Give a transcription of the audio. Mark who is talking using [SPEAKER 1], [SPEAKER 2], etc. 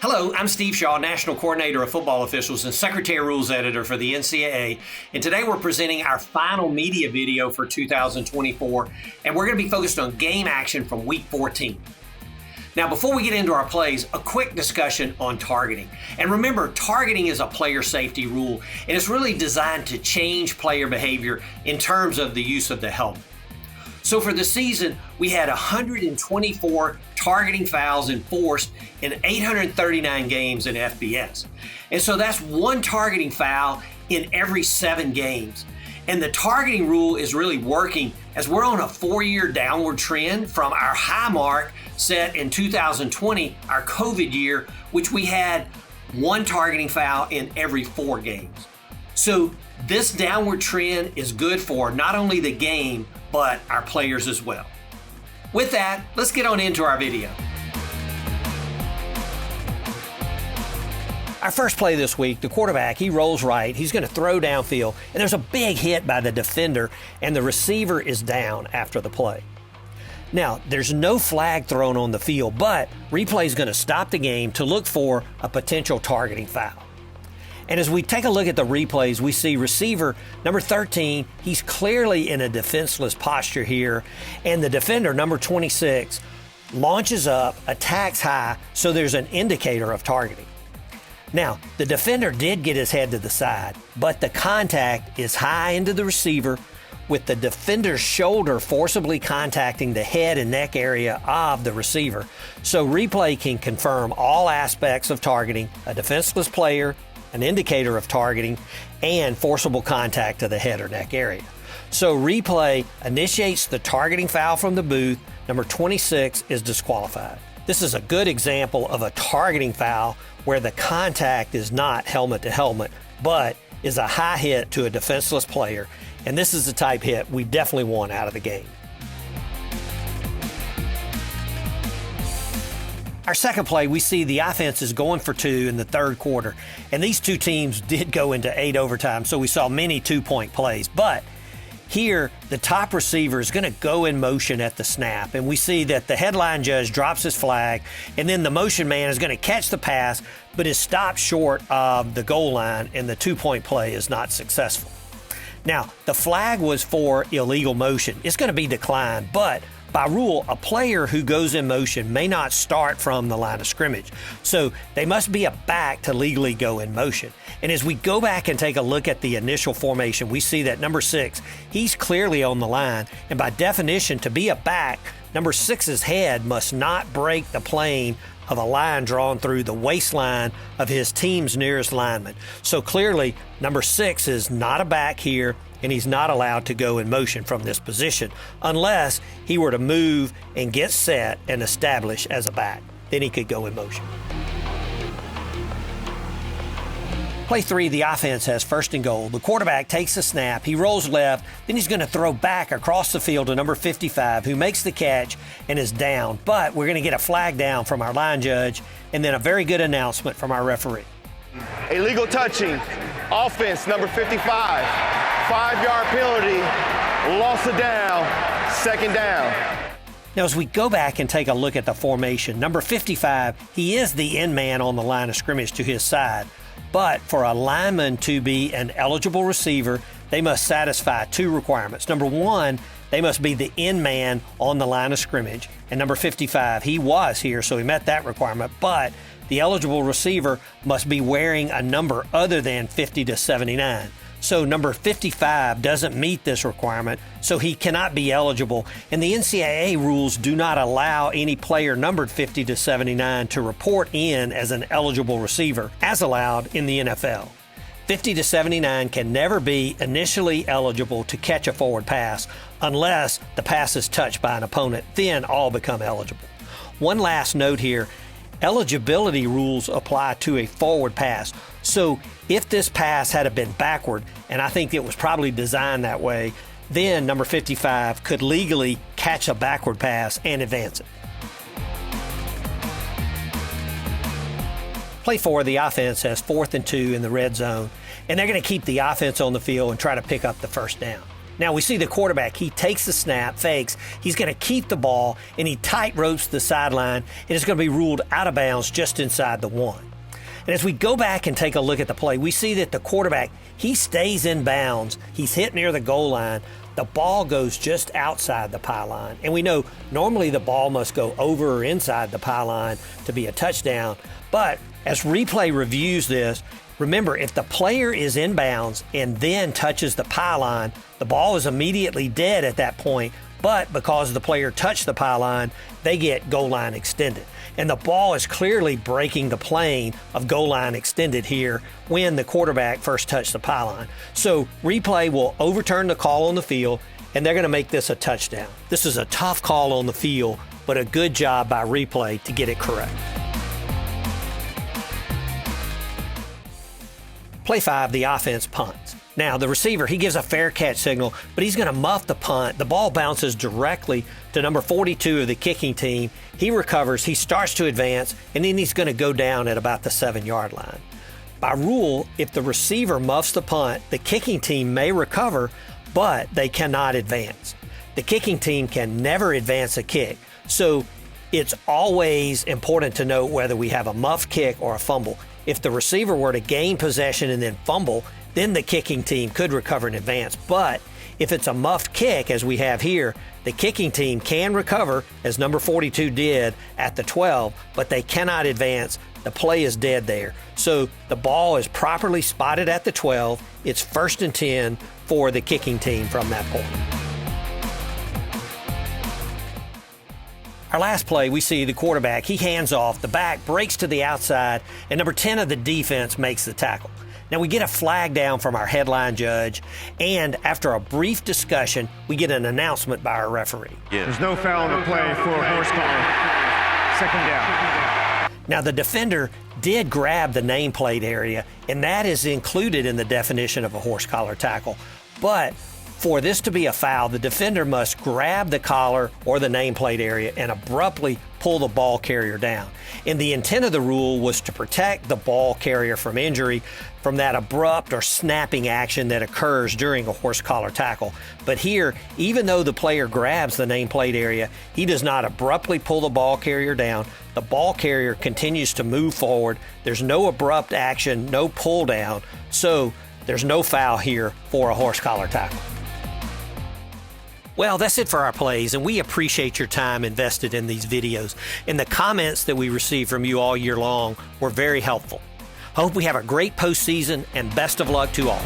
[SPEAKER 1] Hello, I'm Steve Shaw, National Coordinator of Football Officials and Secretary Rules Editor for the NCAA. And today we're presenting our final media video for 2024, and we're going to be focused on game action from Week 14. Now, before we get into our plays, a quick discussion on targeting. And remember, targeting is a player safety rule, and it's really designed to change player behavior in terms of the use of the helmet. So for the season, we had 124 targeting fouls enforced in 839 games in FBS. And so that's one targeting foul in every 7 games. And the targeting rule is really working as we're on a 4-year downward trend from our high mark set in 2020, our COVID year, which we had one targeting foul in every 4 games. So this downward trend is good for not only the game, but our players as well. With that, let's get on into our video. Our first play this week, the quarterback, he rolls right. He's going to throw downfield, and there's a big hit by the defender, and the receiver is down after the play. Now, there's no flag thrown on the field, but replay is going to stop the game to look for a potential targeting foul. And as we take a look at the replays, we see receiver number 13, he's clearly in a defenseless posture here. And the defender, number 26, launches up, attacks high, so there's an indicator of targeting. Now, the defender did get his head to the side, but the contact is high into the receiver with the defender's shoulder forcibly contacting the head and neck area of the receiver. So replay can confirm all aspects of targeting, a defenseless player, an indicator of targeting, and forcible contact to the head or neck area. So replay initiates the targeting foul from the booth. Number 26 is disqualified. This is a good example of a targeting foul where the contact is not helmet to helmet, but is a high hit to a defenseless player. And this is the type hit we definitely want out of the game. Our second play, we see the offense is going for 2 in the third quarter. And these two teams did go into 8 overtime, so we saw many 2-point plays. But here, the top receiver is going to go in motion at the snap. And we see that the headline judge drops his flag, and then the motion man is going to catch the pass, but is stopped short of the goal line, and the 2-point play is not successful. Now, the flag was for illegal motion. It's going to be declined, but by rule, a player who goes in motion may not start from the line of scrimmage. So they must be a back to legally go in motion. And as we go back and take a look at the initial formation, we see that number 6, he's clearly on the line. And by definition, to be a back, number 6's head must not break the plane of a line drawn through the waistline of his team's nearest lineman. So clearly, number 6 is not a back here, and he's not allowed to go in motion from this position unless he were to move and get set and establish as a back. Then he could go in motion. Play 3, the offense has first and goal. The quarterback takes the snap, he rolls left, then he's going to throw back across the field to number 55, who makes the catch and is down. But we're going to get a flag down from our line judge, and then a very good announcement from our referee.
[SPEAKER 2] Illegal touching, offense number 55, 5-yard penalty, loss of down, 2nd down.
[SPEAKER 1] Now, as we go back and take a look at the formation, number 55, he is the end man on the line of scrimmage to his side. But for a lineman to be an eligible receiver, they must satisfy 2 requirements. Number 1, they must be the end man on the line of scrimmage. And number 55, he was here, so he met that requirement. But the eligible receiver must be wearing a number other than 50 to 79. So number 55 doesn't meet this requirement, so he cannot be eligible. And the NCAA rules do not allow any player numbered 50 to 79 to report in as an eligible receiver, as allowed in the NFL. 50 to 79 can never be initially eligible to catch a forward pass unless the pass is touched by an opponent. Then all become eligible. One last note here. Eligibility rules apply to a forward pass. So if this pass had been backward, and I think it was probably designed that way, then number 55 could legally catch a backward pass and advance it. Play 4, the offense has 4th and 2 in the red zone, and they're going to keep the offense on the field and try to pick up the first down. Now we see the quarterback, he takes the snap, fakes, he's going to keep the ball, and he tight ropes the sideline, and it's going to be ruled out of bounds just inside the 1. And as we go back and take a look at the play, we see that the quarterback, he stays in bounds, he's hit near the goal line, the ball goes just outside the pylon. And we know normally the ball must go over or inside the pylon to be a touchdown, but as replay reviews this, remember, if the player is in bounds and then touches the pylon, the ball is immediately dead at that point, but because the player touched the pylon, they get goal line extended. And the ball is clearly breaking the plane of goal line extended here when the quarterback first touched the pylon. So replay will overturn the call on the field, and they're going to make this a touchdown. This is a tough call on the field, but a good job by replay to get it correct. Play 5, the offense punts. Now, the receiver, he gives a fair catch signal, but he's going to muff the punt. The ball bounces directly to number 42 of the kicking team. He recovers, he starts to advance, and then he's going to go down at about the 7-yard line. By rule, if the receiver muffs the punt, the kicking team may recover, but they cannot advance. The kicking team can never advance a kick, so it's always important to note whether we have a muffed kick or a fumble. If the receiver were to gain possession and then fumble, then the kicking team could recover in advance. But if it's a muffed kick, as we have here, the kicking team can recover, as number 42 did at the 12, but they cannot advance. The play is dead there. So the ball is properly spotted at the 12. It's 1st and 10 for the kicking team from that point. Our last play, we see the quarterback, he hands off, the back breaks to the outside, and number 10 of the defense makes the tackle. Now we get a flag down from our headline judge, and after a brief discussion, we get an announcement by our referee.
[SPEAKER 3] There's no foul on the play for a horse collar. 2nd down.
[SPEAKER 1] Now the defender did grab the nameplate area, and that is included in the definition of a horse collar tackle. But for this to be a foul, the defender must grab the collar or the nameplate area and abruptly pull the ball carrier down. And the intent of the rule was to protect the ball carrier from injury from that abrupt or snapping action that occurs during a horse collar tackle. But here, even though the player grabs the nameplate area, he does not abruptly pull the ball carrier down. The ball carrier continues to move forward. There's no abrupt action, no pull down. So there's no foul here for a horse collar tackle. Well, that's it for our plays, and we appreciate your time invested in these videos. And the comments that we received from you all year long were very helpful. I hope we have a great postseason, and best of luck to all.